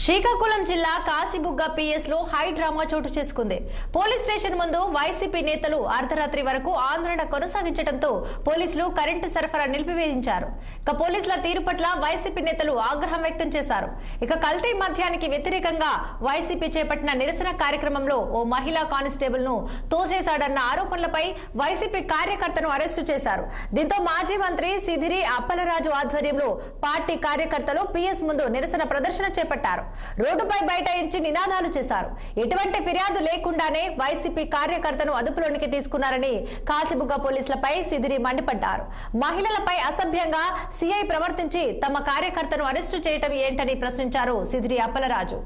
శ్రీకాకుళం జిల్లా కాశీబుగ్గ పిఎస్ లో high drama చోటు చేసుకుంది. పోలీస్ స్టేషన్ ముందు వైసీపీ నేతలు అర్ధరాత్రి వరకు ఆందోళన కొనసాగించడంతో పోలీసులు కరెంటు సరఫరా నిలిపివేయించారు. ఇక పోలీసుల తీరు పట్ల వైసీపీ నేతలు ఆగ్రహం వ్యక్తం చేశారు. ఇక కల్తీ మద్యానికి వ్యతిరేకంగా వైసీపీ చేపట్టిన నిరసన కార్యక్రమంలో ఓ మహిళా కానిస్టేబుల్ ను తోసేశాడన్న ఆరోపణలపై వైసీపీ కార్యకర్తను అరెస్టు చేశారు. దీంతో మాజీ మంత్రి సిదిరి అప్పలరాజు ఆధ్వర్యంలో పార్టీ కార్యకర్తలు పిఎస్ ముందు నిరసన ప్రదర్శన చేపట్టారు. రోడ్డుపై బైఠాయించి నినాదాలు చేశారు. ఎటువంటి ఫిర్యాదు లేకుండానే వైసీపీ కార్యకర్తను అదుపులోనికి తీసుకున్నారని కాశీబుగ్గ పోలీసులపై సిదిరి మండిపడ్డారు. మహిళలపై అసభ్యంగా సిఐ ప్రవర్తించి తమ కార్యకర్తను అరెస్టు చేయటం ఏంటని ప్రశ్నించారు సిదిరి అప్పలరాజు.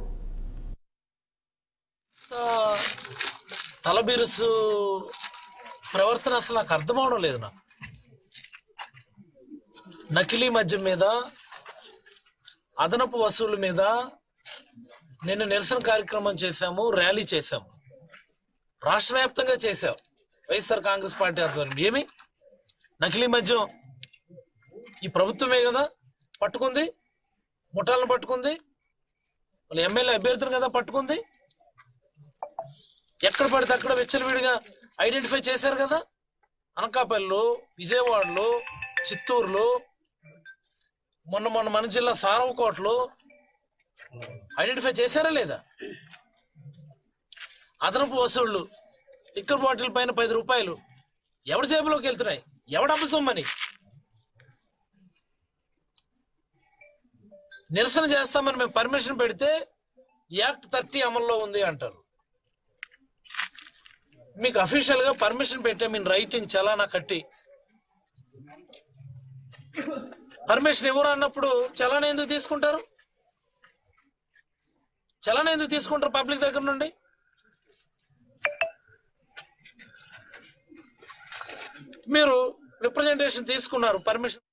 తలబిరుసు ప్రవర్తన అసలు నాకు అర్థం అవడం లేదు. నాకు నకిలీ మద్యం మీద, అదనపు వసూళ్ల మీద నిన్న నిరసన కార్యక్రమం చేశాము, ర్యాలీ చేశాము, రాష్ట్ర వ్యాప్తంగా చేశాం. వైఎస్ఆర్ కాంగ్రెస్ పార్టీ ఆధ్వర్యంలో ఏమి నకిలీ మద్యం ఈ ప్రభుత్వమే కదా పట్టుకుంది, ముఠాలను పట్టుకుంది, వాళ్ళ ఎమ్మెల్యే అభ్యర్థులు కదా పట్టుకుంది. ఎక్కడ పడితే అక్కడ విచ్చలవిడిగా ఐడెంటిఫై చేశారు కదా. అనకాపల్లిలో, విజయవాడలో, చిత్తూరులో, మొన్న మన జిల్లా సారవకోటలో ఐడెంటిఫై చేశారా లేదా? అదనపు వసూళ్లు, లిక్కర్ బాటిల్ పైన 10 రూపాయలు ఎవరి జేబులోకి వెళ్తున్నాయి? ఎవడమ్మ సొమ్మని? నిరసన చేస్తామని మేము పర్మిషన్ పెడితే యాక్ట్ 30 అమల్లో ఉంది అంటారు. మీకు అఫీషియల్ గా పర్మిషన్ పెట్టే మీన్ రైటింగ్ చలానా కట్టి పర్మిషన్ ఎవరు అన్నప్పుడు చలానా ఎందుకు తీసుకుంటారు? చలానా ఎందుకు తీసుకుంటారు పబ్లిక్ దగ్గర నుండి? మీరు రిప్రజెంటేషన్ తీసుకున్నారు, పర్మిషన్